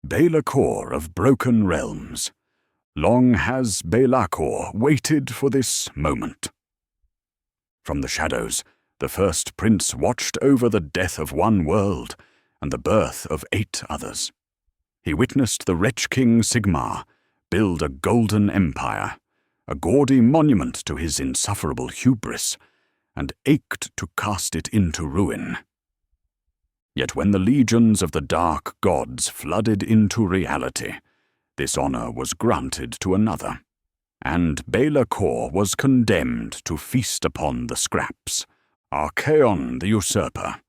Belacor of Broken Realms. Long has Belacor waited for this moment. From the shadows, the first prince watched over the death of one world and the birth of 8 others. He witnessed the wretch king Sigmar build a golden empire, a gaudy monument to his insufferable hubris, and ached to cast it into ruin. Yet when the legions of the dark gods flooded into reality, this honor was granted to another, and Belacor was condemned to feast upon the scraps. Archaon the usurper,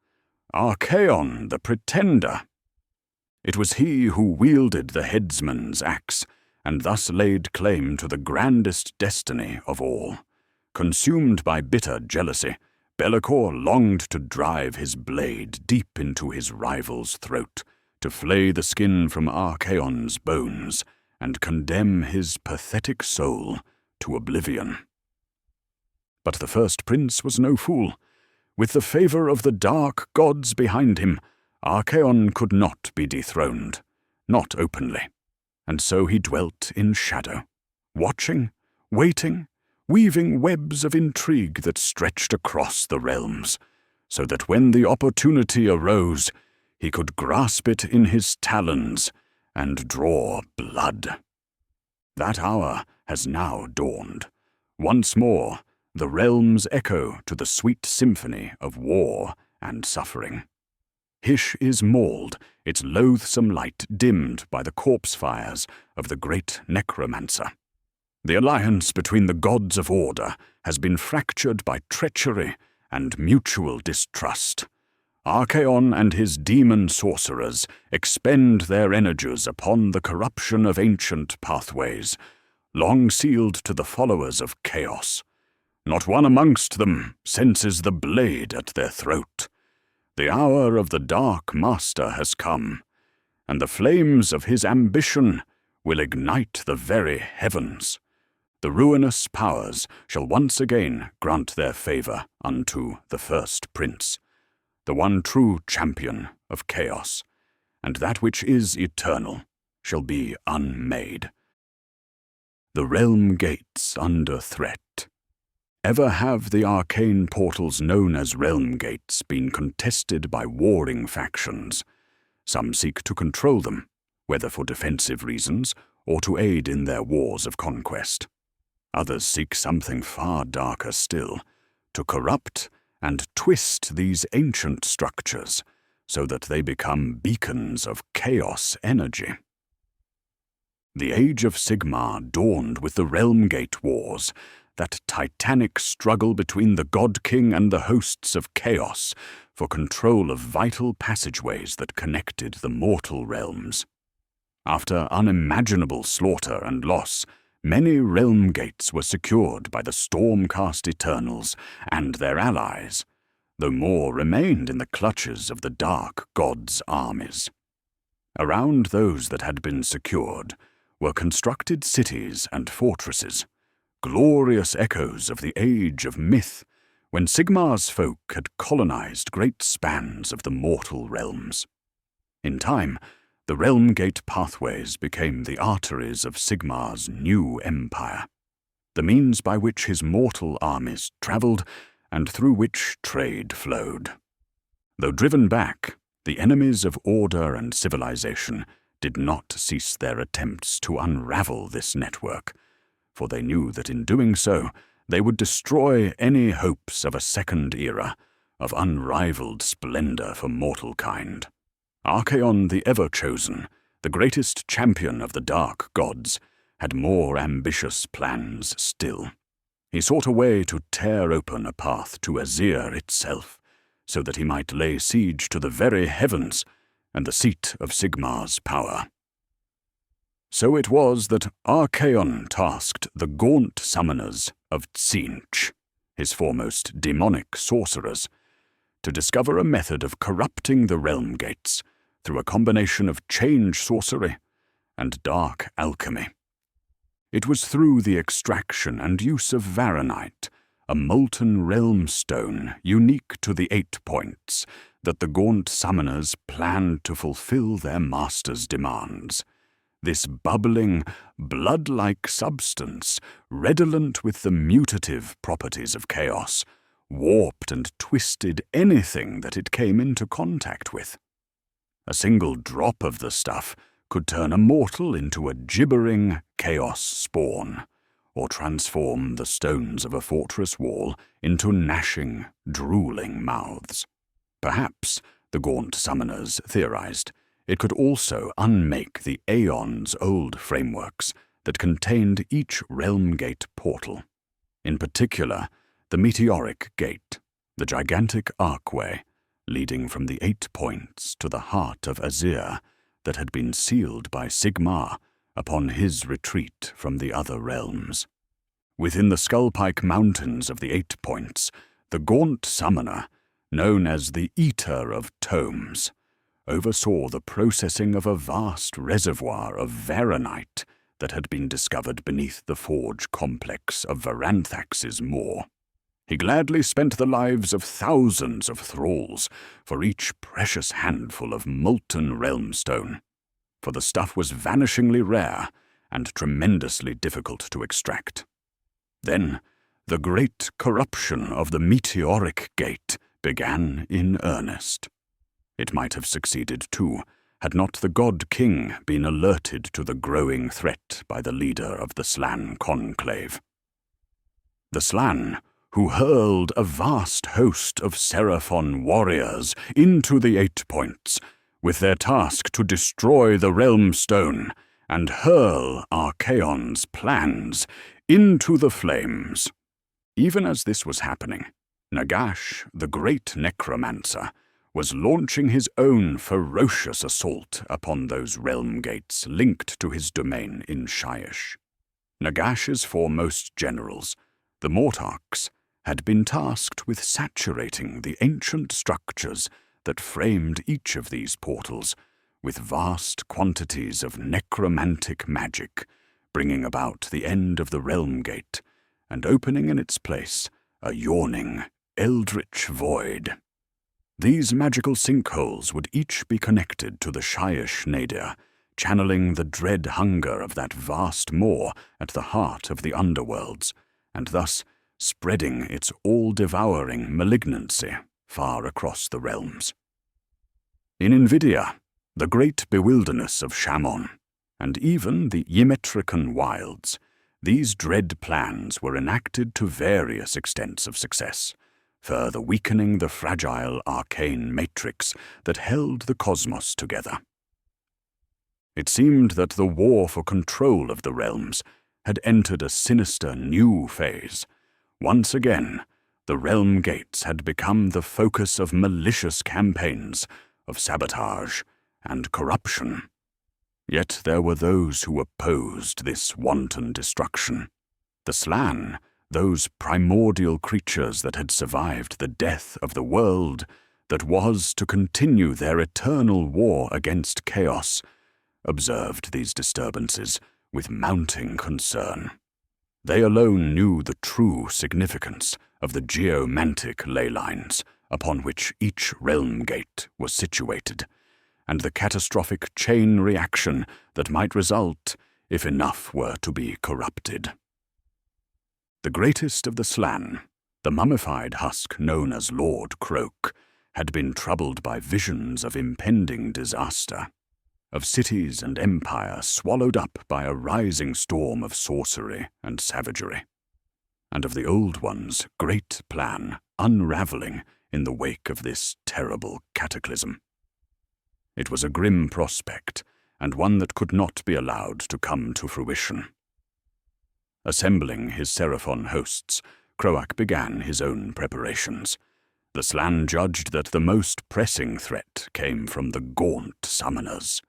Archaon the pretender. It was he who wielded the headsman's axe, and thus laid claim to the grandest destiny of all. Consumed by bitter jealousy, Belacor longed to drive his blade deep into his rival's throat, to flay the skin from Archaon's bones, and condemn his pathetic soul to oblivion. But the first prince was no fool. With the favor of the dark gods behind him, Archaon could not be dethroned, not openly, and so he dwelt in shadow, watching, waiting, weaving webs of intrigue that stretched across the realms, so that when the opportunity arose, he could grasp it in his talons and draw blood. That hour has now dawned. Once more, the realms echo to the sweet symphony of war and suffering. Hysh is mauled, its loathsome light dimmed by the corpse fires of the great necromancer. The alliance between the gods of order has been fractured by treachery and mutual distrust. Archaon and his demon sorcerers expend their energies upon the corruption of ancient pathways, long sealed to the followers of chaos. Not one amongst them senses the blade at their throat. The hour of the Dark Master has come, and the flames of his ambition will ignite the very heavens. The Ruinous Powers shall once again grant their favor unto the first prince, the one true champion of chaos, and that which is eternal shall be unmade. The realm gates under threat. Ever have the arcane portals known as realm gates been contested by warring factions. Some seek to control them, whether for defensive reasons or to aid in their wars of conquest. Others seek something far darker still, to corrupt and twist these ancient structures so that they become beacons of chaos energy. The Age of Sigmar dawned with the Realm Gate Wars, that titanic struggle between the God King and the hosts of chaos for control of vital passageways that connected the mortal realms. After unimaginable slaughter and loss, many realm gates were secured by the Stormcast Eternals and their allies, though more remained in the clutches of the Dark Gods' armies. Around those that had been secured were constructed cities and fortresses, glorious echoes of the age of myth, when Sigmar's folk had colonized great spans of the mortal realms. In time, the Realm Gate pathways became the arteries of Sigmar's new empire, the means by which his mortal armies traveled and through which trade flowed. Though driven back, the enemies of order and civilization did not cease their attempts to unravel this network, for they knew that in doing so, they would destroy any hopes of a second era of unrivaled splendor for mortal kind. Archaon the Ever-Chosen, the greatest champion of the Dark Gods, had more ambitious plans still. He sought a way to tear open a path to Azir itself, so that he might lay siege to the very heavens and the seat of Sigmar's power. So it was that Archaon tasked the gaunt summoners of Tzeentch, his foremost demonic sorcerers, to discover a method of corrupting the realm gates through a combination of change sorcery and dark alchemy. It was through the extraction and use of varanite, a molten realm stone unique to the 8 points that the gaunt summoners planned to fulfill their master's demands. This bubbling, blood-like substance, redolent with the mutative properties of chaos, warped and twisted anything that it came into contact with. A single drop of the stuff could turn a mortal into a gibbering chaos spawn, or transform the stones of a fortress wall into gnashing, drooling mouths. Perhaps, the gaunt summoners theorized, it could also unmake the aeons-old frameworks that contained each realm gate portal. In particular, the meteoric gate, the gigantic archway, leading from the 8 points to the heart of Azir that had been sealed by Sigmar upon his retreat from the other realms. Within the Skullpike Mountains of the 8 points, the gaunt summoner, known as the Eater of Tomes, oversaw the processing of a vast reservoir of varanite that had been discovered beneath the forge complex of Varanthax's Moor. He gladly spent the lives of thousands of thralls for each precious handful of molten realm stone, for the stuff was vanishingly rare and tremendously difficult to extract. Then, the great corruption of the meteoric gate began in earnest. It might have succeeded too, had not the God King been alerted to the growing threat by the leader of the Slann conclave. The Slann, who hurled a vast host of Seraphon warriors into the 8 points, with their task to destroy the realm stone and hurl Archaon's plans into the flames. Even as this was happening, Nagash, the great necromancer, was launching his own ferocious assault upon those realm gates linked to his domain in Shyish. Nagash's foremost generals, the Mortarchs, had been tasked with saturating the ancient structures that framed each of these portals with vast quantities of necromantic magic, bringing about the end of the realm gate and opening in its place a yawning, eldritch void. These magical sinkholes would each be connected to the Shyish nadir, channeling the dread hunger of that vast maw at the heart of the underworlds, and thus spreading its all-devouring malignancy far across the realms. In Invidia, the great bewilderness of Shammon, and even the Ymetrican wilds, these dread plans were enacted to various extents of success, further weakening the fragile arcane matrix that held the cosmos together. It seemed that the war for control of the realms had entered a sinister new phase. Once again, the realm gates had become the focus of malicious campaigns, of sabotage and corruption. Yet there were those who opposed this wanton destruction. The Slann, those primordial creatures that had survived the death of the world that was to continue their eternal war against chaos, observed these disturbances with mounting concern. They alone knew the true significance of the geomantic ley lines upon which each realm gate was situated, and the catastrophic chain reaction that might result if enough were to be corrupted. The greatest of the Slann, the mummified husk known as Lord Croak, had been troubled by visions of impending disaster, of cities and empire swallowed up by a rising storm of sorcery and savagery, and of the Old One's great plan unraveling in the wake of this terrible cataclysm. It was a grim prospect, and one that could not be allowed to come to fruition. Assembling his Seraphon hosts, Croak began his own preparations. The Slann judged that the most pressing threat came from the gaunt summoners.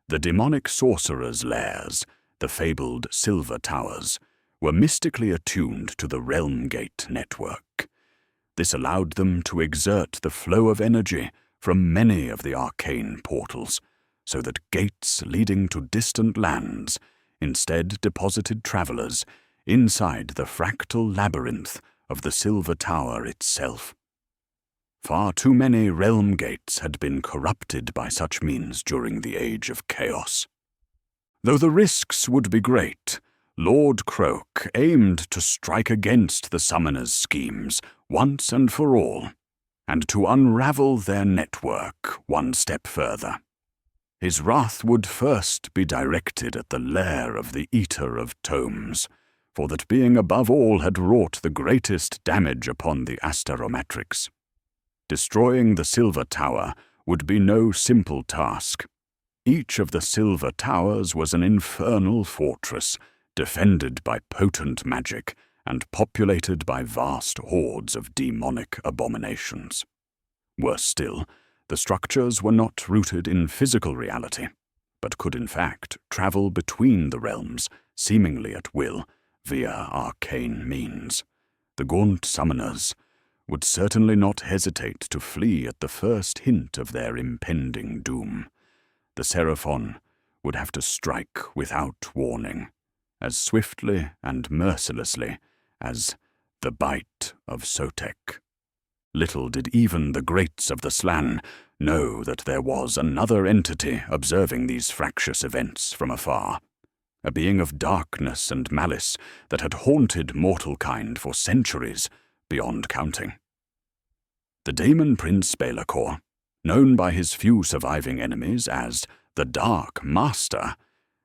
The demonic sorcerers' lairs, the fabled Silver Towers, were mystically attuned to the Realm Gate network. This allowed them to exert the flow of energy from many of the arcane portals, so that gates leading to distant lands instead deposited travelers inside the fractal labyrinth of the Silver Tower itself. Far too many realm gates had been corrupted by such means during the Age of Chaos. Though the risks would be great, Lord Croak aimed to strike against the summoners' schemes once and for all, and to unravel their network one step further. His wrath would first be directed at the lair of the Eater of Tomes, for that being above all had wrought the greatest damage upon the Asteromatrix. Destroying the Silver Tower would be no simple task. Each of the Silver Towers was an infernal fortress, defended by potent magic and populated by vast hordes of demonic abominations. Worse still, the structures were not rooted in physical reality, but could in fact travel between the realms, seemingly at will, via arcane means. The gaunt summoners would certainly not hesitate to flee at the first hint of their impending doom. The Seraphon would have to strike without warning, as swiftly and mercilessly as the bite of Sotek. Little did even the greats of the Slann know that there was another entity observing these fractious events from afar, a being of darkness and malice that had haunted mortal kind for centuries beyond counting. The Daemon Prince Belacor, known by his few surviving enemies as the Dark Master,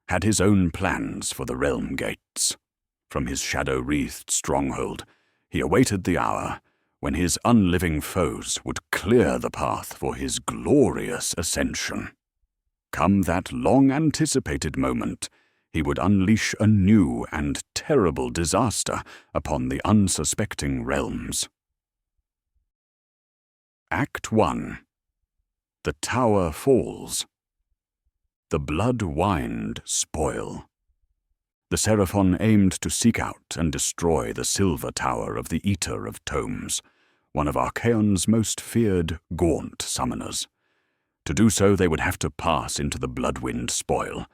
had his own plans for the realm gates. From his shadow-wreathed stronghold, he awaited the hour when his unliving foes would clear the path for his glorious ascension. Come that long-anticipated moment, he would unleash a new and terrible disaster upon the unsuspecting realms. Act 1. The Tower Falls. The blood-wined spoil. The Seraphon aimed to seek out and destroy the Silver Tower of the Eater of Tomes, one of Archaon's most feared gaunt summoners. To do so, they would have to pass into the blood-wind spoil,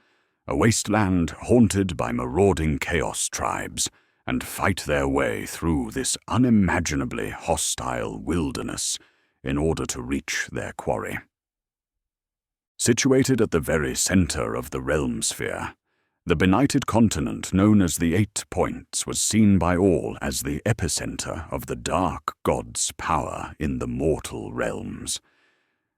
a wasteland haunted by marauding chaos tribes, and fight their way through this unimaginably hostile wilderness in order to reach their quarry. Situated at the very center of the realm sphere, the benighted continent known as the Eight Points was seen by all as the epicenter of the dark god's power in the mortal realms.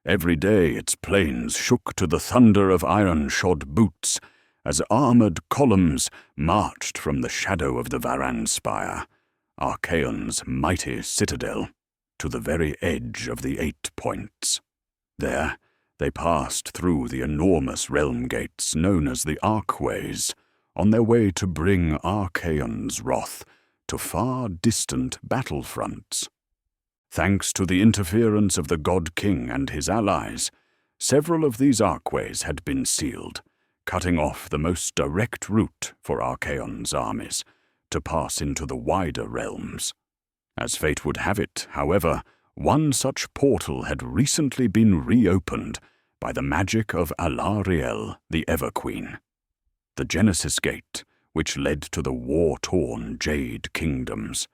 Every day its plains shook to the thunder of iron-shod boots as armored columns marched from the shadow of the Varan Spire, Archaon's mighty citadel, to the very edge of the Eight Points. There, they passed through the enormous realm gates known as the Archways, on their way to bring Archaon's wrath to far distant battlefronts. Thanks to the interference of the God King and his allies, several of these archways had been sealed, cutting off the most direct route for Archaon's armies to pass into the wider realms. As fate would have it, however, one such portal had recently been reopened by the magic of Alariel, the Everqueen. The Genesis Gate, which led to the war-torn Jade Kingdoms.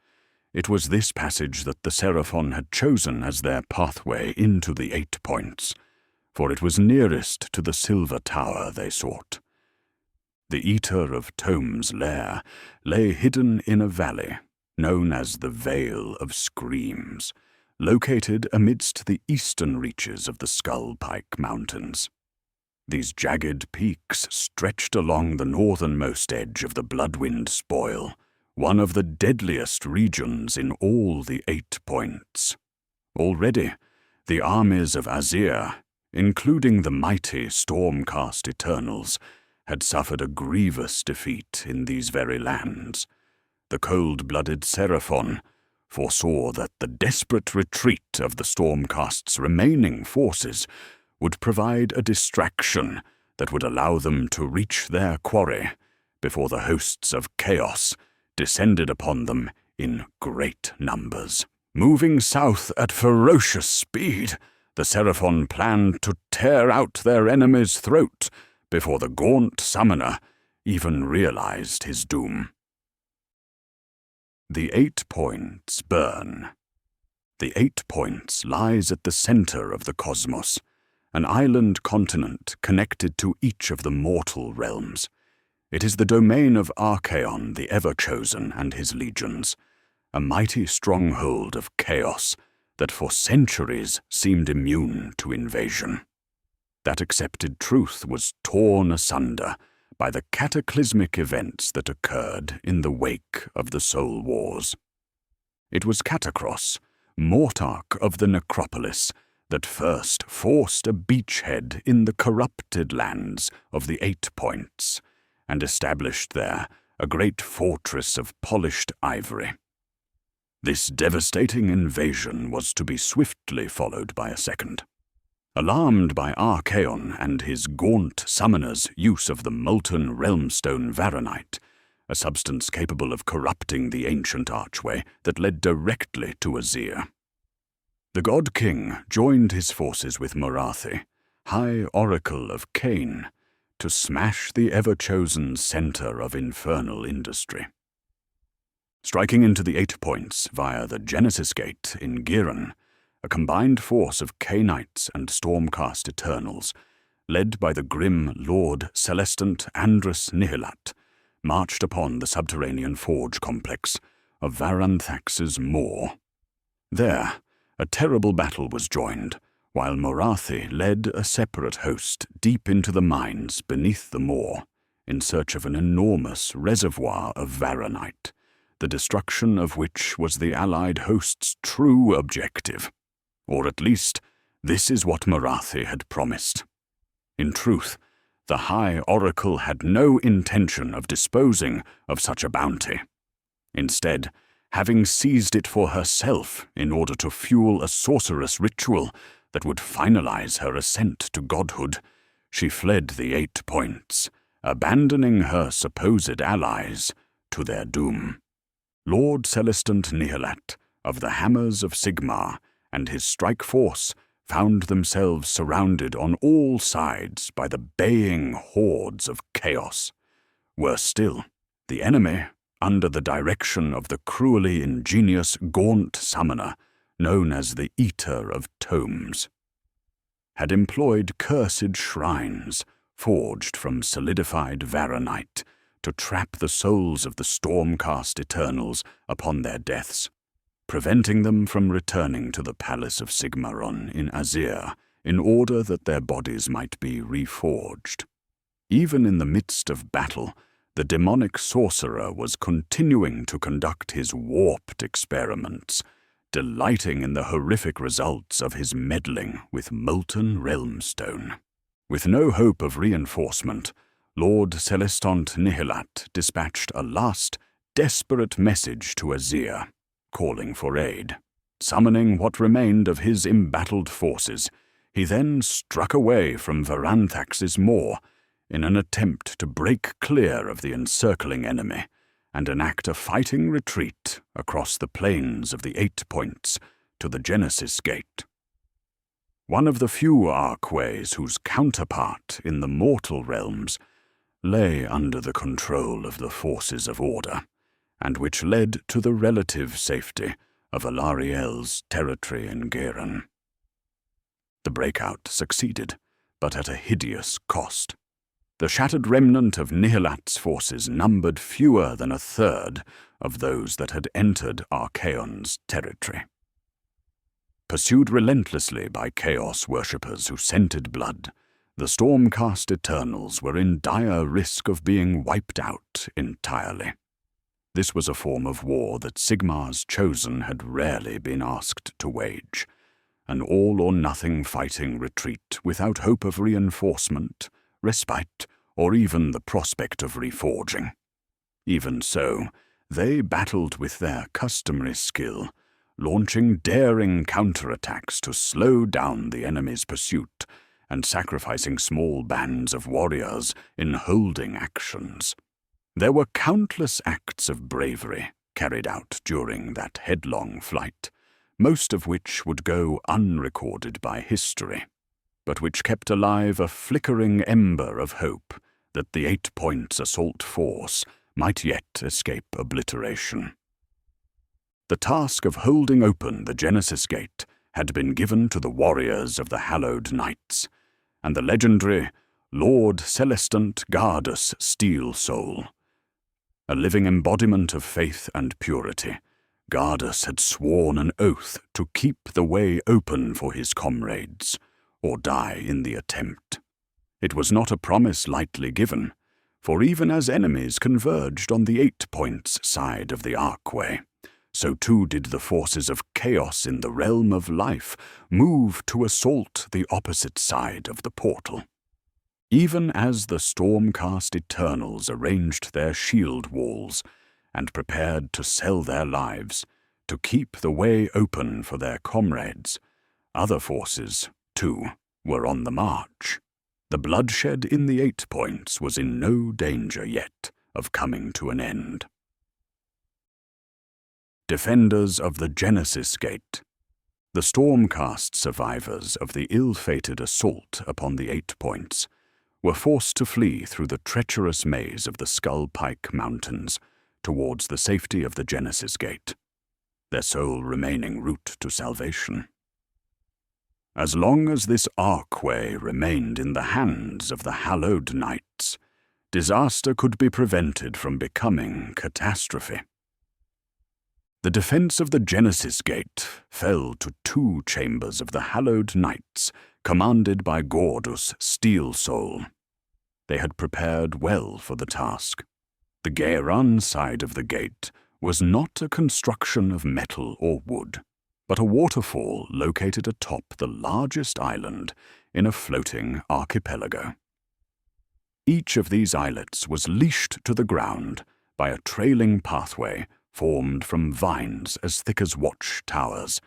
It was this passage that the Seraphon had chosen as their pathway into the Eight Points, for it was nearest to the Silver Tower they sought. The Eater of Tomes' lair lay hidden in a valley, known as the Vale of Screams, located amidst the eastern reaches of the Skullpike Mountains. These jagged peaks stretched along the northernmost edge of the Bloodwind Spoil, one of the deadliest regions in all the Eight Points. Already, the armies of Azir, including the mighty Stormcast Eternals, had suffered a grievous defeat in these very lands. The cold-blooded Seraphon foresaw that the desperate retreat of the Stormcast's remaining forces would provide a distraction that would allow them to reach their quarry before the hosts of chaos descended upon them in great numbers. Moving south at ferocious speed, the Seraphon planned to tear out their enemy's throat before the gaunt summoner even realized his doom. The 8 Points burn. The 8 Points lies at the center of the cosmos, an island continent connected to each of the mortal realms. It is the domain of Archaon, the Ever-Chosen, and his legions, a mighty stronghold of chaos that for centuries seemed immune to invasion. That accepted truth was torn asunder by the cataclysmic events that occurred in the wake of the Soul Wars. It was Catacross, Mortarch of the Necropolis, that first forced a beachhead in the corrupted lands of the 8 Points, and established there a great fortress of polished ivory. This devastating invasion was to be swiftly followed by a second. Alarmed by Archaon and his gaunt summoner's use of the molten realmstone Varanite, a substance capable of corrupting the ancient archway that led directly to Azir. The God King joined his forces with Morathi, High Oracle of Cain, to smash the ever-chosen center of infernal industry. Striking into the 8 Points via the Genesis Gate in Giran, a combined force of Cainites and Stormcast Eternals, led by the grim Lord Celestant Andrus Nihilat, marched upon the subterranean forge complex of Varanthax's Maw. There, a terrible battle was joined, while Morathi led a separate host deep into the mines beneath the Maw, in search of an enormous reservoir of Varanite, the destruction of which was the allied host's true objective. Or at least, this is what Morathi had promised. In truth, the High Oracle had no intention of disposing of such a bounty. Instead, having seized it for herself in order to fuel a sorcerous ritual that would finalize her ascent to godhood, she fled the 8 Points, abandoning her supposed allies to their doom. Lord Celestant Nihilat of the Hammers of Sigmar and his strike force found themselves surrounded on all sides by the baying hordes of chaos. Worse still, the enemy, under the direction of the cruelly ingenious gaunt summoner known as the Eater of Tomes, had employed cursed shrines forged from solidified Varanite to trap the souls of the Stormcast Eternals upon their deaths, preventing them from returning to the Palace of Sigmaron in Azir in order that their bodies might be reforged. Even in the midst of battle, the demonic sorcerer was continuing to conduct his warped experiments, delighting in the horrific results of his meddling with molten realmstone. With no hope of reinforcement, Lord Celestant Nihilat dispatched a last, desperate message to Azir, calling for aid. Summoning what remained of his embattled forces, he then struck away from Varanthax's Maw in an attempt to break clear of the encircling enemy and enact a fighting retreat across the plains of the 8 Points to the Genesis Gate. One of the few archways whose counterpart in the mortal realms lay under the control of the forces of order, and which led to the relative safety of Alariel's territory in Giran. The breakout succeeded, but at a hideous cost. The shattered remnant of Nihilat's forces numbered fewer than a third of those that had entered Archaon's territory. Pursued relentlessly by chaos worshippers who scented blood, the Stormcast Eternals were in dire risk of being wiped out entirely. This was a form of war that Sigmar's Chosen had rarely been asked to wage, an all-or-nothing fighting retreat without hope of reinforcement, respite, or even the prospect of reforging. Even so, they battled with their customary skill, launching daring counterattacks to slow down the enemy's pursuit and sacrificing small bands of warriors in holding actions. There were countless acts of bravery carried out during that headlong flight, most of which would go unrecorded by history, but which kept alive a flickering ember of hope that the 8 Points assault force might yet escape obliteration. The task of holding open the Genesis Gate had been given to the warriors of the Hallowed Knights, and the legendary Lord Celestant Gardus Steel Soul. A living embodiment of faith and purity, Gardus had sworn an oath to keep the way open for his comrades, or die in the attempt. It was not a promise lightly given, for even as enemies converged on the 8 Points side of the Archway, so too did the forces of chaos in the realm of life move to assault the opposite side of the portal. Even as the Stormcast Eternals arranged their shield walls and prepared to sell their lives to keep the way open for their comrades, other forces, too, were on the march. The bloodshed in the 8 Points was in no danger yet of coming to an end. Defenders of the Genesis Gate. The Stormcast survivors of the ill-fated assault upon the 8 Points were forced to flee through the treacherous maze of the Skull Pike Mountains towards the safety of the Genesis Gate, their sole remaining route to salvation. As long as this archway remained in the hands of the Hallowed Knights, disaster could be prevented from becoming catastrophe. The defense of the Genesis Gate fell to 2 chambers of the Hallowed Knights, commanded by Gardus Steel Soul. They had prepared well for the task. The Geiran side of the gate was not a construction of metal or wood, but a waterfall located atop the largest island in a floating archipelago. Each of these islets was leashed to the ground by a trailing pathway formed from vines as thick as watchtowers,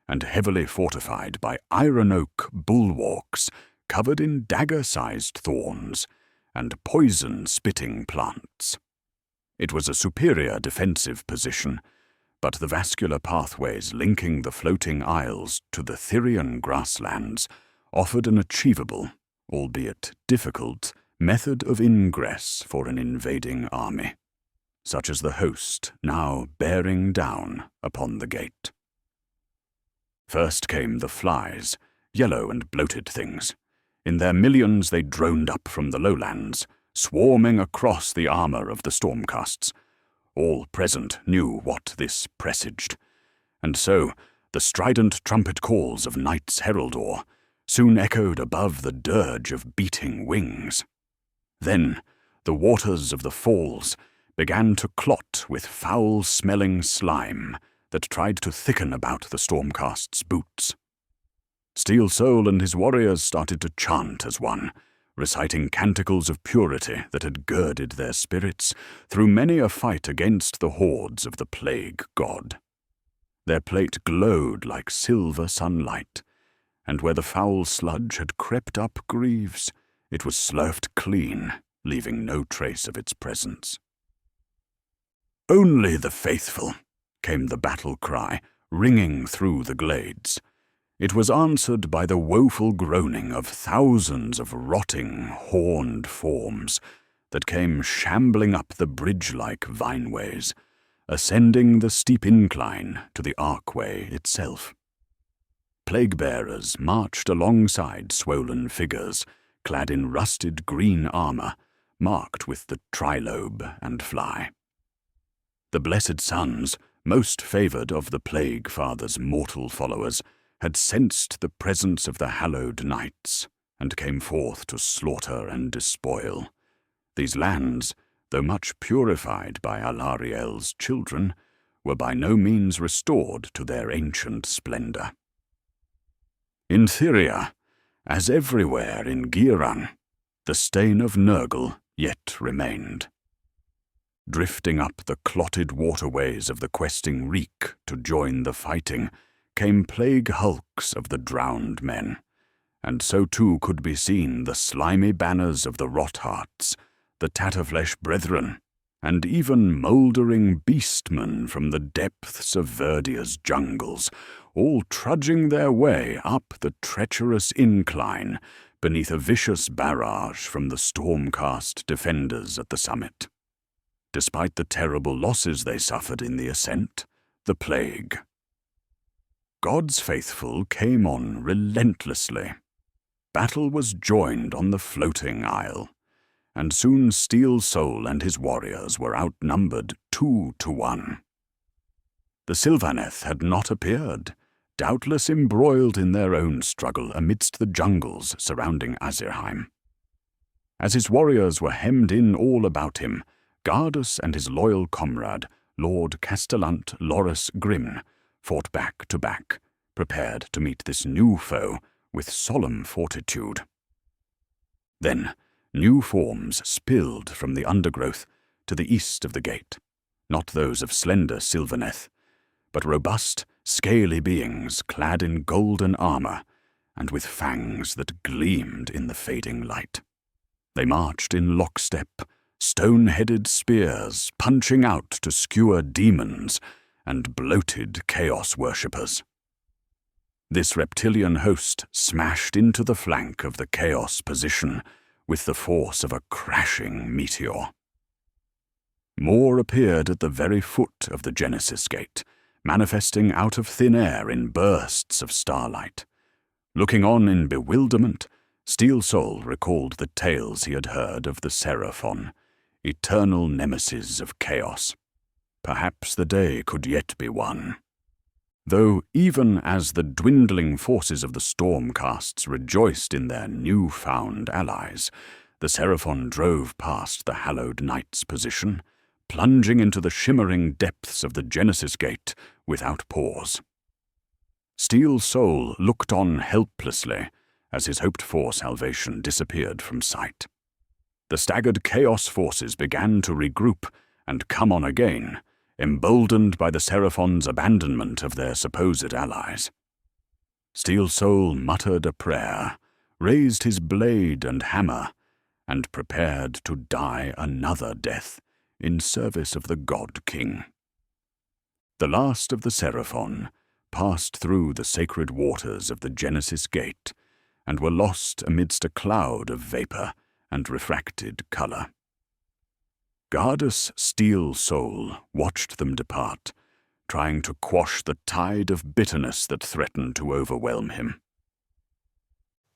and heavily fortified by iron oak bulwarks covered in dagger-sized thorns and poison-spitting plants. It was a superior defensive position, but the vascular pathways linking the floating isles to the Therian grasslands offered an achievable, albeit difficult, method of ingress for an invading army, such as the host now bearing down upon the gate. First came the flies, yellow and bloated things. In their millions they droned up from the lowlands, swarming across the armor of the Stormcasts. All present knew what this presaged, and so the strident trumpet calls of Knights Heraldor soon echoed above the dirge of beating wings. Then the waters of the falls began to clot with foul-smelling slime that tried to thicken about the Stormcast's boots. Steel Soul and his warriors started to chant as one, reciting canticles of purity that had girded their spirits through many a fight against the hordes of the Plague God. Their plate glowed like silver sunlight, and where the foul sludge had crept up greaves, it was slurped clean, leaving no trace of its presence. "Only the faithful," came the battle cry, ringing through the glades. It was answered by the woeful groaning of thousands of rotting, horned forms that came shambling up the bridge-like vineways, ascending the steep incline to the archway itself. Plague-bearers marched alongside swollen figures, clad in rusted green armor, marked with the trilobe and fly. The Blessed Sons, most favored of the Plague Father's mortal followers, had sensed the presence of the Hallowed Knights, and came forth to slaughter and despoil. These lands, though much purified by Alariel's children, were by no means restored to their ancient splendor. In Theria, as everywhere in Geiran, the stain of Nurgle yet remained. Drifting up the clotted waterways of the questing reek to join the fighting came plague hulks of the drowned men, and so too could be seen the slimy banners of the Rothearts, the Tatterflesh Brethren, and even mouldering beastmen from the depths of Verdia's jungles, all trudging their way up the treacherous incline beneath a vicious barrage from the Stormcast defenders at the summit. Despite the terrible losses they suffered in the ascent, the plague. God's faithful came on relentlessly. Battle was joined on the floating isle, and soon Steel Soul and his warriors were outnumbered 2-1. The Sylvaneth had not appeared, doubtless embroiled in their own struggle amidst the jungles surrounding Azirheim. As his warriors were hemmed in all about him, Gardus and his loyal comrade, Lord Castellant Loris Grim, fought back to back, prepared to meet this new foe with solemn fortitude. Then, new forms spilled from the undergrowth to the east of the gate, not those of slender Sylvaneth, but robust, scaly beings clad in golden armor and with fangs that gleamed in the fading light. They marched in lockstep, stone-headed spears punching out to skewer demons and bloated chaos worshippers. This reptilian host smashed into the flank of the chaos position with the force of a crashing meteor. More appeared at the very foot of the Genesis Gate, manifesting out of thin air in bursts of starlight. Looking on in bewilderment, Steel Soul recalled the tales he had heard of the Seraphon, eternal nemesis of chaos. Perhaps the day could yet be won. Though even as the dwindling forces of the Stormcasts rejoiced in their new-found allies, the Seraphon drove past the Hallowed Knight's position, plunging into the shimmering depths of the Genesis Gate without pause. Steel Soul looked on helplessly as his hoped-for salvation disappeared from sight. The staggered chaos forces began to regroup and come on again, emboldened by the Seraphon's abandonment of their supposed allies. Steel Soul muttered a prayer, raised his blade and hammer, and prepared to die another death in service of the God King. The last of the Seraphon passed through the sacred waters of the Genesis Gate and were lost amidst a cloud of vapor and refracted color. Gardus Steel Soul watched them depart, trying to quash the tide of bitterness that threatened to overwhelm him.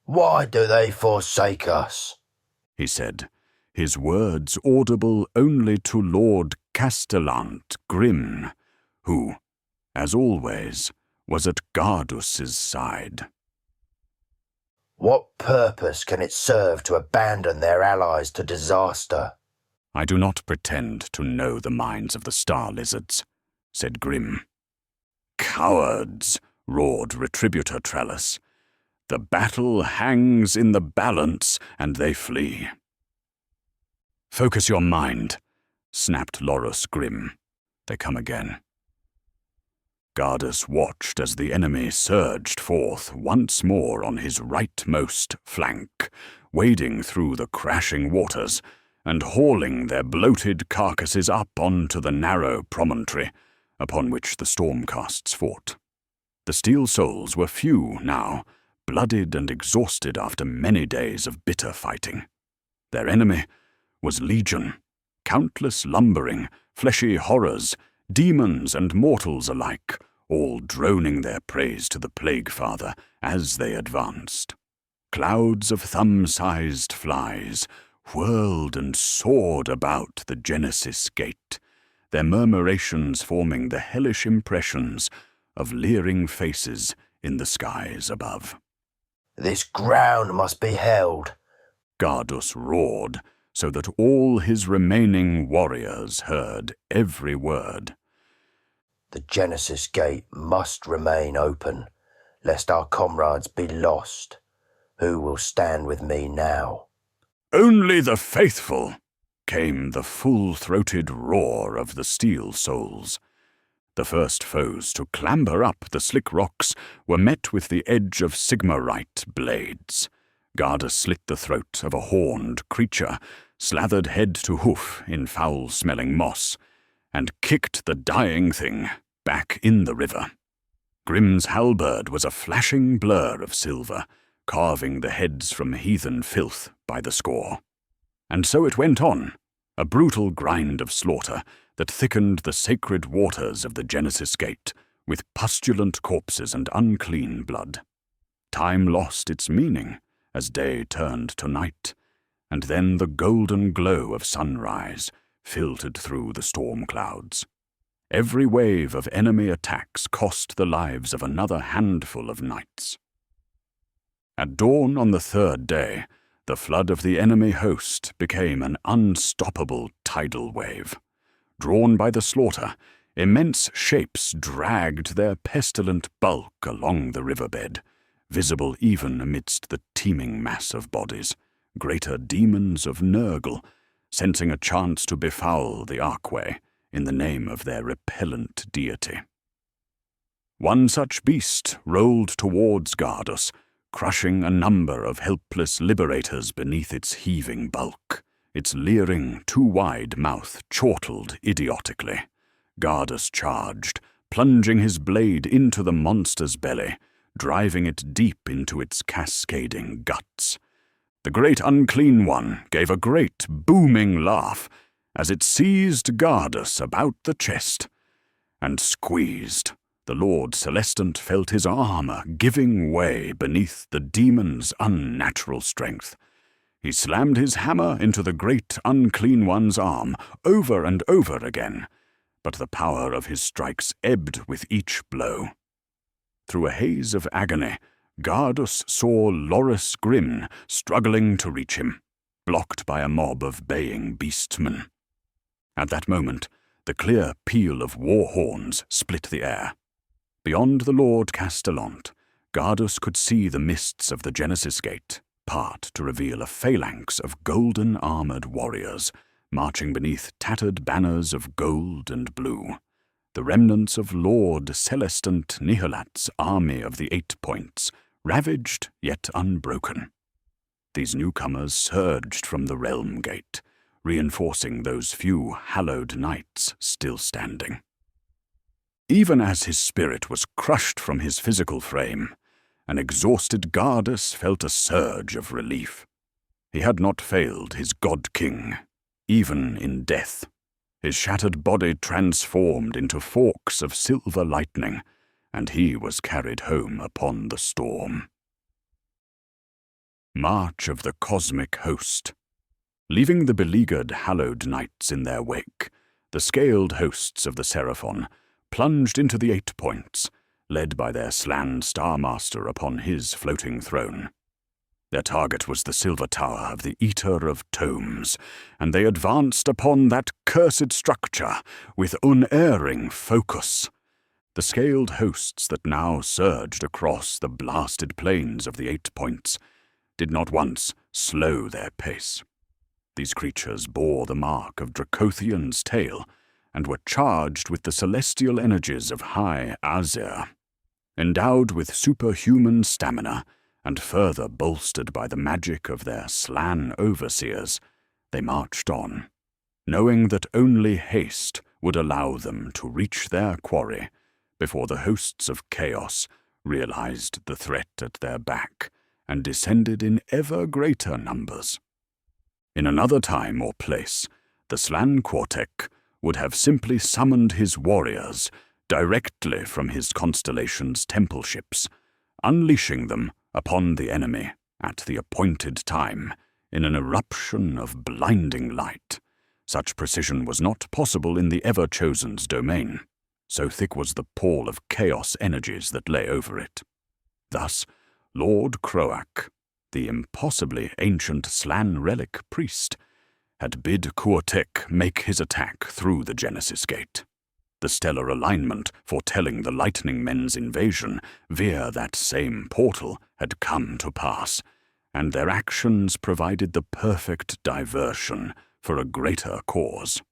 "Why do they forsake us?" he said, his words audible only to Lord Castellant Grim, who, as always, was at Gardus's side. "What purpose can it serve to abandon their allies to disaster?" "I do not pretend to know the minds of the Star Lizards," said Grim. "Cowards," roared Retributor Trellis. "The battle hangs in the balance, and they flee." "Focus your mind," snapped Loris Grim. "They come again." Gardus watched as the enemy surged forth once more on his rightmost flank, wading through the crashing waters and hauling their bloated carcasses up onto the narrow promontory upon which the Stormcasts fought. The Steel Souls were few now, blooded and exhausted after many days of bitter fighting. Their enemy was legion, countless lumbering, fleshy horrors, demons and mortals alike, all droning their praise to the Plague Father as they advanced. Clouds of thumb-sized flies whirled and soared about the Genesis Gate, their murmurations forming the hellish impressions of leering faces in the skies above. "This ground must be held," Gardus roared, so that all his remaining warriors heard every word. "The Genesis Gate must remain open, lest our comrades be lost. Who will stand with me now?" "Only the faithful," came the full-throated roar of the Steel Souls. The first foes to clamber up the slick rocks were met with the ageofsigmarite blades. Gardus slit the throat of a horned creature, slathered head to hoof in foul-smelling moss, and kicked the dying thing back in the river. Grim's halberd was a flashing blur of silver, carving the heads from heathen filth by the score. And so it went on, a brutal grind of slaughter that thickened the sacred waters of the Genesis Gate with pustulant corpses and unclean blood. Time lost its meaning as day turned to night, and then the golden glow of sunrise filtered through the storm clouds. Every wave of enemy attacks cost the lives of another handful of knights. At dawn on the third day, the flood of the enemy host became an unstoppable tidal wave. Drawn by the slaughter, immense shapes dragged their pestilent bulk along the riverbed, visible even amidst the teeming mass of bodies, greater demons of Nurgle, sensing a chance to befoul the archway in the name of their repellent deity. One such beast rolled towards Gardus, crushing a number of helpless liberators beneath its heaving bulk. Its leering, too-wide mouth chortled idiotically. Gardus charged, plunging his blade into the monster's belly, driving it deep into its cascading guts. The great unclean one gave a great booming laugh as it seized Gardus about the chest and squeezed. The Lord Celestant felt his armor giving way beneath the demon's unnatural strength. He slammed his hammer into the great unclean one's arm over and over again, but the power of his strikes ebbed with each blow. Through a haze of agony, Gardus saw Loris Grim struggling to reach him, blocked by a mob of baying beastmen. At that moment, the clear peal of war horns split the air. Beyond the Lord Castellant, Gardus could see the mists of the Genesis Gate part to reveal a phalanx of golden-armored warriors marching beneath tattered banners of gold and blue, the remnants of Lord Celestant Nihilat's army of the 8 Points, ravaged yet unbroken. These newcomers surged from the Realm Gate, reinforcing those few hallowed knights still standing. Even as his spirit was crushed from his physical frame, an exhausted Gardus felt a surge of relief. He had not failed his God-King, even in death. His shattered body transformed into forks of silver lightning, and he was carried home upon the storm. March of the Cosmic Host. Leaving the beleaguered hallowed knights in their wake, the scaled hosts of the Seraphon plunged into the 8 Points, led by their Slan Starmaster upon his floating throne. Their target was the silver tower of the Eater of Tomes, and they advanced upon that cursed structure with unerring focus. The scaled hosts that now surged across the blasted plains of the 8 Points did not once slow their pace. These creatures bore the mark of Dracothian's tail, and were charged with the celestial energies of High Azir. Endowed with superhuman stamina, and further bolstered by the magic of their Slan overseers, they marched on, knowing that only haste would allow them to reach their quarry before the hosts of chaos realized the threat at their back and descended in ever greater numbers. In another time or place, the Slan Quartek would have simply summoned his warriors directly from his constellation's temple ships, unleashing them upon the enemy at the appointed time in an eruption of blinding light. Such precision was not possible in the Ever-Chosen's domain, so thick was the pall of chaos energies that lay over it. Thus, Lord Croak, the impossibly ancient Slan relic priest, had bid Quartek make his attack through the Genesis Gate. The stellar alignment foretelling the Lightning Men's invasion via that same portal had come to pass, and their actions provided the perfect diversion for a greater cause.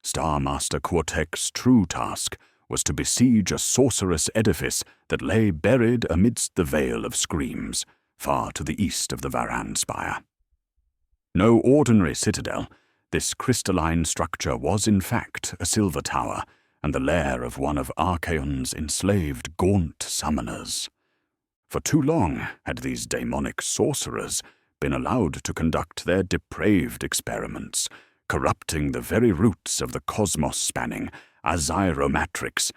Starmaster Quartek's true task was to besiege a sorcerous edifice that lay buried amidst the Vale of Screams, far to the east of the Varan Spire. No ordinary citadel, this crystalline structure was in fact a silver tower and the lair of one of Archaon's enslaved gaunt summoners. For too long had these daemonic sorcerers been allowed to conduct their depraved experiments corrupting the very roots of the cosmos-spanning azyromatrix,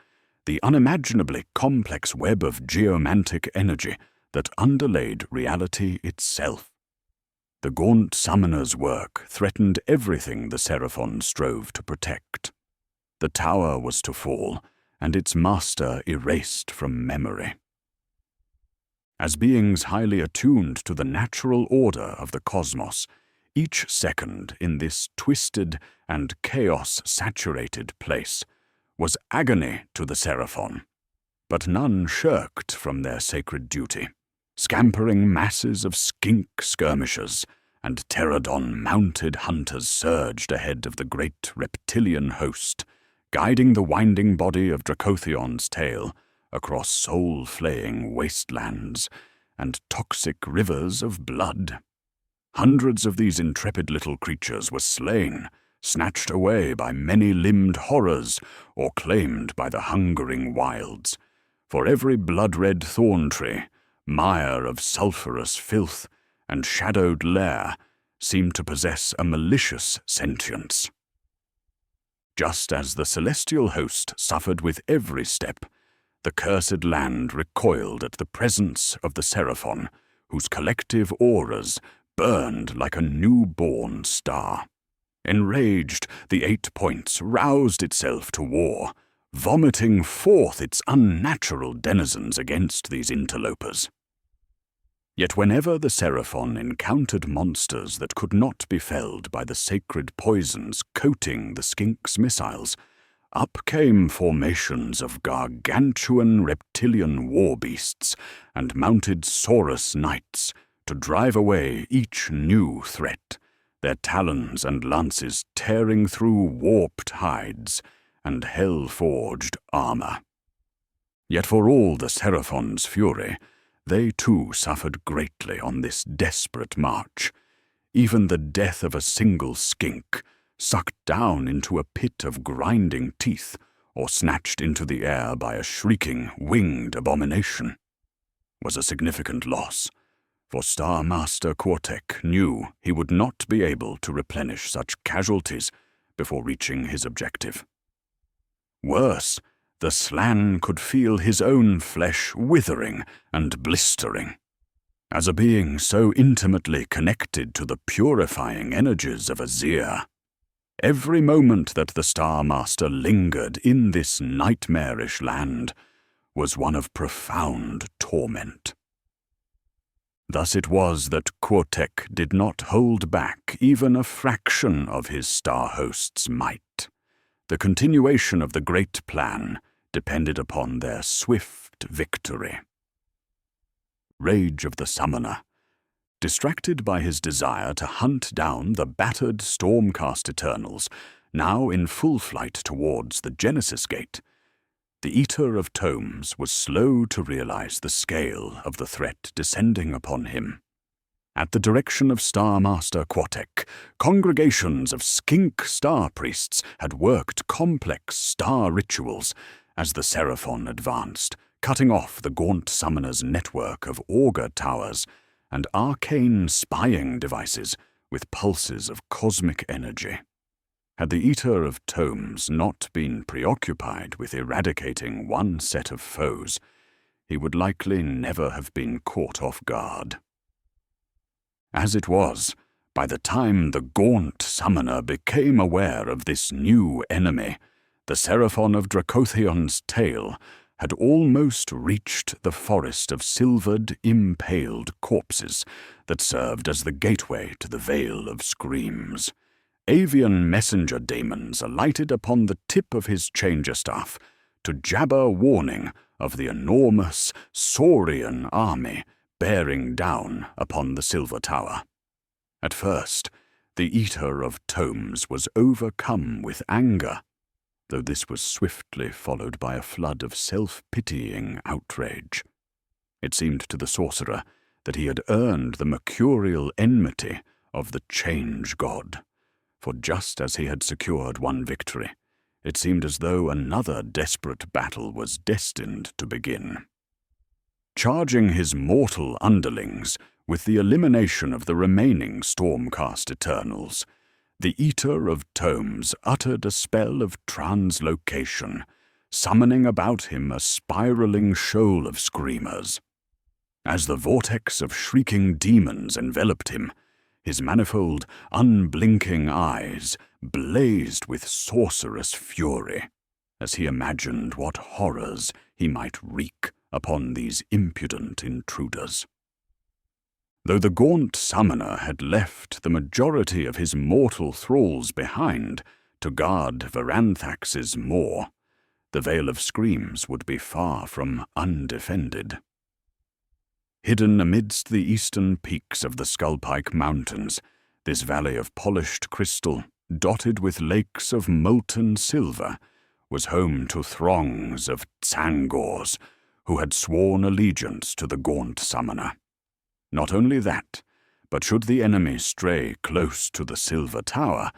the unimaginably complex web of geomantic energy that underlaid reality itself. The gaunt summoner's work threatened everything the Seraphon strove to protect. The tower was to fall, and its master erased from memory. As beings highly attuned to the natural order of the cosmos, each second in this twisted and chaos-saturated place was agony to the Seraphon, but none shirked from their sacred duty. Scampering masses of skink skirmishers and pterodon-mounted hunters surged ahead of the great reptilian host, guiding the winding body of Dracothion's tail across soul-flaying wastelands and toxic rivers of blood. Hundreds of these intrepid little creatures were slain, snatched away by many-limbed horrors, or claimed by the hungering wilds. For every blood-red thorn tree, mire of sulphurous filth, and shadowed lair seemed to possess a malicious sentience. Just as the celestial host suffered with every step, the cursed land recoiled at the presence of the Seraphon, whose collective auras burned like a new-born star. Enraged, the 8 Points roused itself to war, vomiting forth its unnatural denizens against these interlopers. Yet whenever the Seraphon encountered monsters that could not be felled by the sacred poisons coating the skink's missiles, up came formations of gargantuan reptilian war beasts and mounted Saurus knights to drive away each new threat, their talons and lances tearing through warped hides and hell-forged armor. Yet for all the Seraphon's fury, they too suffered greatly on this desperate march. Even the death of a single skink, sucked down into a pit of grinding teeth, or snatched into the air by a shrieking, winged abomination, was a significant loss, for Star Master Quartek knew he would not be able to replenish such casualties before reaching his objective. Worse, the Slann could feel his own flesh withering and blistering. As a being so intimately connected to the purifying energies of Azir, every moment that the Star Master lingered in this nightmarish land was one of profound torment. Thus it was that Quartek did not hold back even a fraction of his star host's might. The continuation of the great plan depended upon their swift victory. Rage of the Summoner, distracted by his desire to hunt down the battered Stormcast Eternals, now in full flight towards the Genesis Gate, the Eater of Tomes was slow to realize the scale of the threat descending upon him. At the direction of Star Master Quartek, congregations of skink star priests had worked complex star rituals as the Seraphon advanced, cutting off the gaunt summoner's network of augur towers and arcane spying devices with pulses of cosmic energy. Had the Eater of Tomes not been preoccupied with eradicating one set of foes, he would likely never have been caught off guard. As it was, by the time the gaunt summoner became aware of this new enemy, the Seraphon of Dracothion's tail had almost reached the forest of silvered, impaled corpses that served as the gateway to the Vale of Screams. Avian messenger daemons alighted upon the tip of his changer staff to jabber warning of the enormous Saurian army bearing down upon the Silver Tower. At first, the Eater of Tomes was overcome with anger, though this was swiftly followed by a flood of self-pitying outrage. It seemed to the sorcerer that he had earned the mercurial enmity of the Change God, for just as he had secured one victory, it seemed as though another desperate battle was destined to begin. Charging his mortal underlings with the elimination of the remaining Stormcast Eternals, the Eater of Tomes uttered a spell of translocation, summoning about him a spiraling shoal of screamers. As the vortex of shrieking demons enveloped him, his manifold, unblinking eyes blazed with sorcerous fury, as he imagined what horrors he might wreak upon these impudent intruders. Though the gaunt summoner had left the majority of his mortal thralls behind to guard Veranthax's moor, the Vale of Screams would be far from undefended. Hidden amidst the eastern peaks of the Skullpike Mountains, this valley of polished crystal, dotted with lakes of molten silver, was home to throngs of Tsangors who had sworn allegiance to the gaunt summoner. Not only that, but should the enemy stray close to the Silver Tower,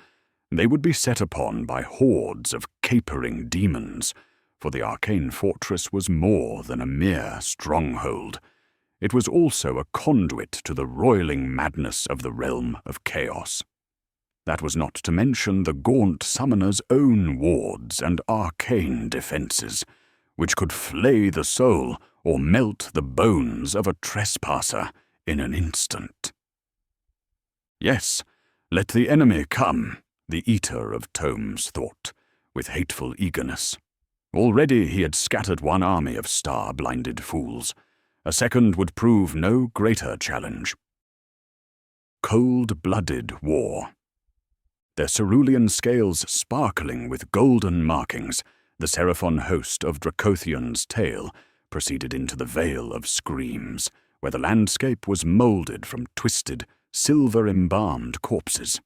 they would be set upon by hordes of capering demons, for the arcane fortress was more than a mere stronghold. It was also a conduit to the roiling madness of the realm of chaos. That was not to mention the gaunt summoner's own wards and arcane defenses, which could flay the soul or melt the bones of a trespasser in an instant. Yes, let the enemy come, the Eater of Tomes thought, with hateful eagerness. Already he had scattered one army of star-blinded fools. A second would prove no greater challenge. Cold-blooded war. Their cerulean scales sparkling with golden markings, the Seraphon host of Dracothian's tale proceeded into the Vale of Screams, where the landscape was moulded from twisted, silver-embalmed corpses.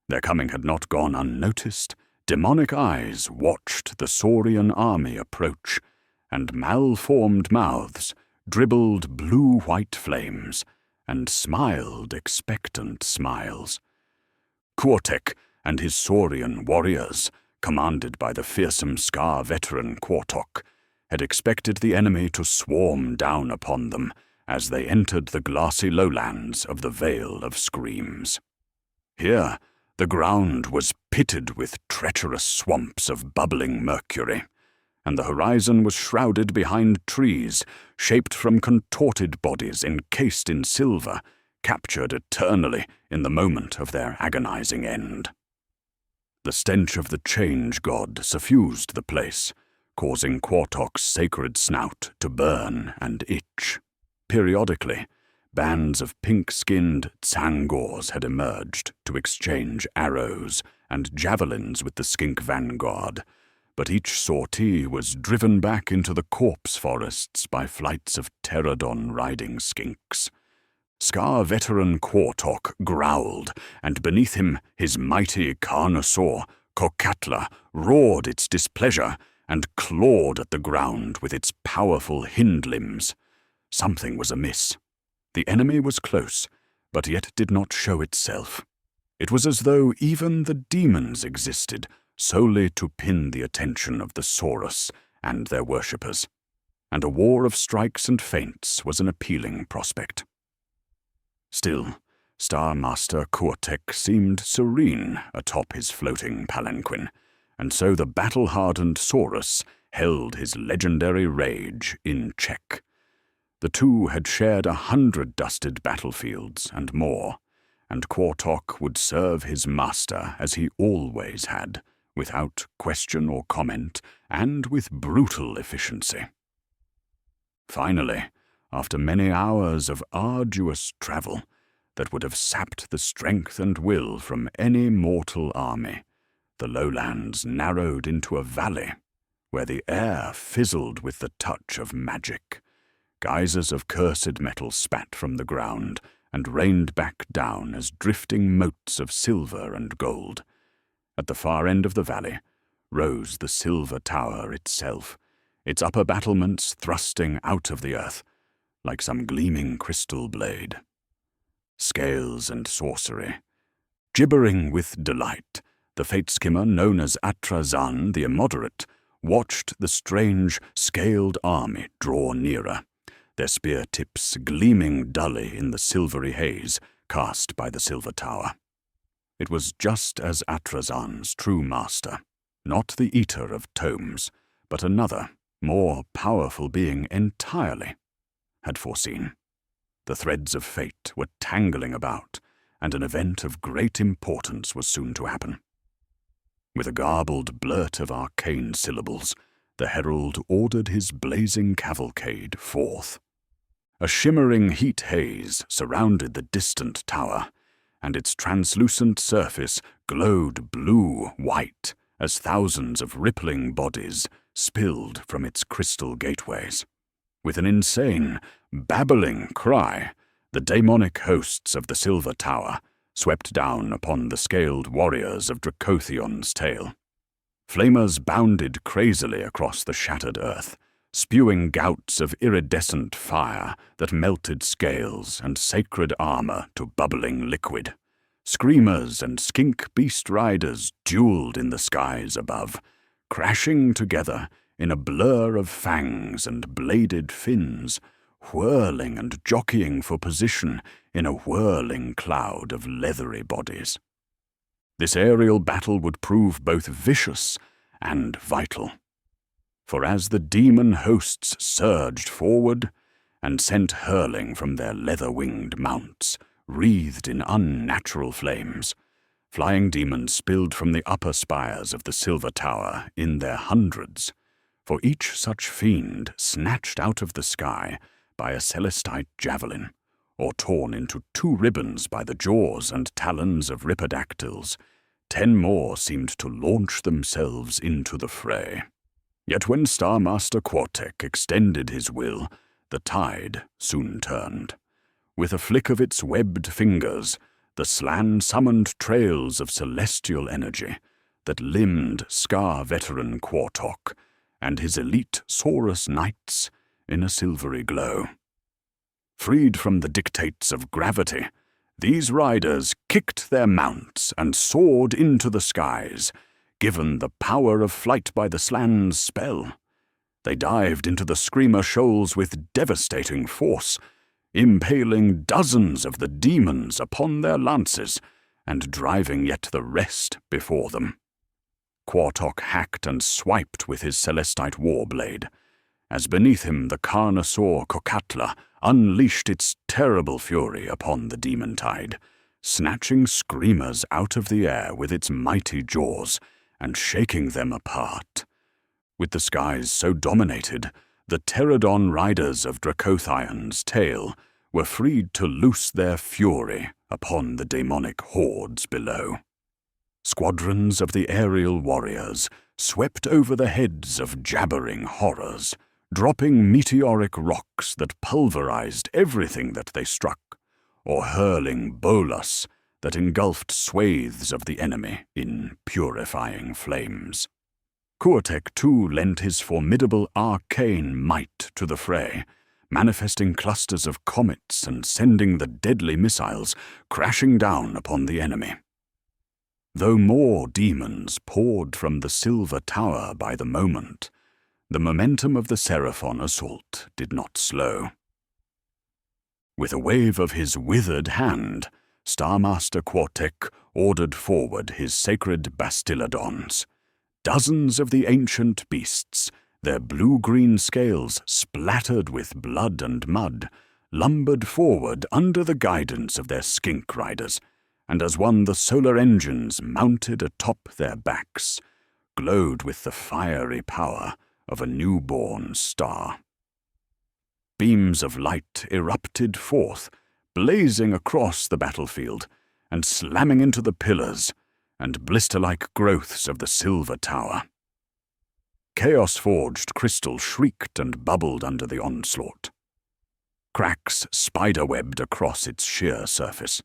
Their coming had not gone unnoticed. Demonic eyes watched the Saurian army approach, and malformed mouths dribbled blue-white flames, and smiled expectant smiles. Quartek and his Saurian warriors, commanded by the fearsome Scar veteran Quartok, had expected the enemy to swarm down upon them as they entered the glassy lowlands of the Vale of Screams. Here, the ground was pitted with treacherous swamps of bubbling mercury, and the horizon was shrouded behind trees shaped from contorted bodies encased in silver, captured eternally in the moment of their agonizing end. The stench of the Change God suffused the place, causing Quartok's sacred snout to burn and itch. Periodically, bands of pink-skinned Tsangors had emerged to exchange arrows and javelins with the skink vanguard, but each sortie was driven back into the corpse forests by flights of pterodon riding skinks. Scar veteran Quartok growled, and beneath him his mighty Carnosaur, Kokatla, roared its displeasure and clawed at the ground with its powerful hind limbs. Something was amiss. The enemy was close, but yet did not show itself. It was as though even the demons existed solely to pin the attention of the Saurus and their worshippers, and a war of strikes and feints was an appealing prospect. Still, Star Master Quartek seemed serene atop his floating palanquin, and so the battle-hardened Saurus held his legendary rage in check. The two had shared 100 dusted battlefields and more, and Quartok would serve his master as he always had, without question or comment, and with brutal efficiency. Finally, after many hours of arduous travel that would have sapped the strength and will from any mortal army, the lowlands narrowed into a valley where the air fizzled with the touch of magic. Geysers of cursed metal spat from the ground and rained back down as drifting motes of silver and gold. At the far end of the valley rose the Silver Tower itself, its upper battlements thrusting out of the earth like some gleaming crystal blade. Scales and sorcery. Gibbering with delight, the fate skimmer known as Atrazan the Immoderate watched the strange, scaled army draw nearer, their spear tips gleaming dully in the silvery haze cast by the Silver Tower. It was just as Atrazan's true master, not the Eater of Tomes, but another, more powerful being entirely, had foreseen. The threads of fate were tangling about, and an event of great importance was soon to happen. With a garbled blurt of arcane syllables, the herald ordered his blazing cavalcade forth. A shimmering heat haze surrounded the distant tower, and its translucent surface glowed blue-white as thousands of rippling bodies spilled from its crystal gateways. With an insane, babbling cry, the daemonic hosts of the Silver Tower swept down upon the scaled warriors of Dracothion's tale. Flamers bounded crazily across the shattered earth, spewing gouts of iridescent fire that melted scales and sacred armor to bubbling liquid. Screamers and skink beast riders dueled in the skies above, crashing together in a blur of fangs and bladed fins, whirling and jockeying for position in a whirling cloud of leathery bodies. This aerial battle would prove both vicious and vital. For as the demon hosts surged forward and sent hurling from their leather-winged mounts, wreathed in unnatural flames, flying demons spilled from the upper spires of the Silver Tower in their hundreds, for each such fiend snatched out of the sky by a celestite javelin, or torn into 2 ribbons by the jaws and talons of ripidactyls, 10 more seemed to launch themselves into the fray. Yet when Starmaster Quartek extended his will, the tide soon turned. With a flick of its webbed fingers, the slan summoned trails of celestial energy that limned Scar veteran Quartok and his elite Saurus knights in a silvery glow. Freed from the dictates of gravity, these riders kicked their mounts and soared into the skies, given the power of flight by the slan's spell. They dived into the Screamer shoals with devastating force, impaling dozens of the demons upon their lances and driving yet the rest before them. Quartok hacked and swiped with his celestite warblade, as beneath him the Carnosaur Kokatla unleashed its terrible fury upon the demon tide, snatching screamers out of the air with its mighty jaws and shaking them apart. With the skies so dominated, the pterodon riders of Dracothion's tale were freed to loose their fury upon the demonic hordes below. Squadrons of the aerial warriors swept over the heads of jabbering horrors, dropping meteoric rocks that pulverized everything that they struck, or hurling bolas that engulfed swathes of the enemy in purifying flames. Quartek too lent his formidable arcane might to the fray, manifesting clusters of comets and sending the deadly missiles crashing down upon the enemy. Though more demons poured from the Silver Tower by the moment, the momentum of the Seraphon assault did not slow. With a wave of his withered hand, Starmaster Quartek ordered forward his sacred Bastiladons. Dozens of the ancient beasts, their blue-green scales splattered with blood and mud, lumbered forward under the guidance of their skink riders, and as one the solar engines mounted atop their backs, glowed with the fiery power of a newborn star. Beams of light erupted forth, blazing across the battlefield and slamming into the pillars and blister-like growths of the Silver Tower. Chaos-forged crystal shrieked and bubbled under the onslaught. Cracks spider-webbed across its sheer surface.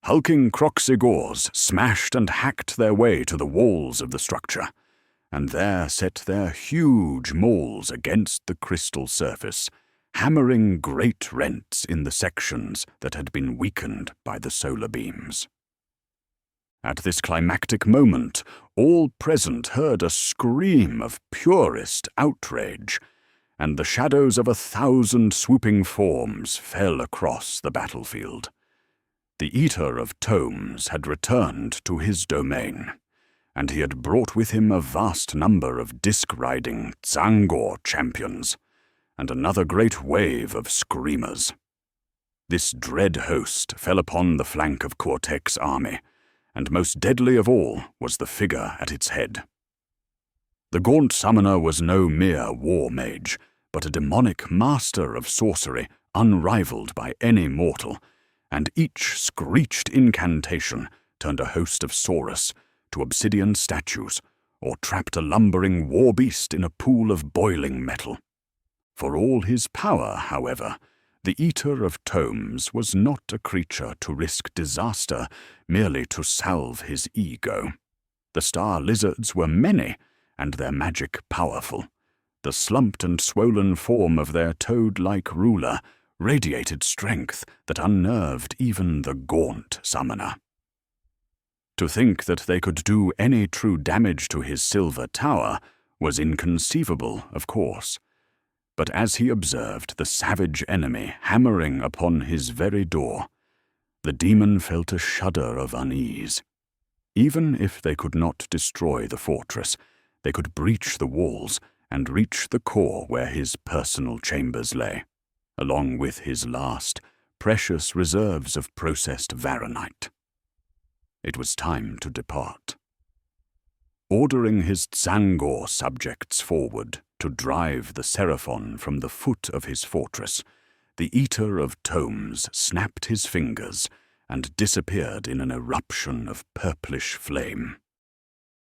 Hulking Croxigors smashed and hacked their way to the walls of the structure, and there set their huge mauls against the crystal surface, hammering great rents in the sections that had been weakened by the solar beams. At this climactic moment, all present heard a scream of purest outrage, and the shadows of 1,000 swooping forms fell across the battlefield. The Eater of Tomes had returned to his domain, and he had brought with him a vast number of disc-riding Zangor champions, and another great wave of screamers. This dread host fell upon the flank of Cortec's army, and most deadly of all was the figure at its head. The gaunt summoner was no mere war mage, but a demonic master of sorcery unrivaled by any mortal, and each screeched incantation turned a host of Saurus to obsidian statues, or trapped a lumbering war beast in a pool of boiling metal. For all his power, however, the Eater of Tomes was not a creature to risk disaster merely to salve his ego. The star lizards were many, and their magic powerful. The slumped and swollen form of their toad-like ruler radiated strength that unnerved even the gaunt summoner. To think that they could do any true damage to his silver tower was inconceivable, of course. But as he observed the savage enemy hammering upon his very door, the demon felt a shudder of unease. Even if they could not destroy the fortress, they could breach the walls and reach the core where his personal chambers lay, along with his last, precious reserves of processed varanite. It was time to depart. Ordering his Zangor subjects forward to drive the Seraphon from the foot of his fortress, the Eater of Tomes snapped his fingers and disappeared in an eruption of purplish flame.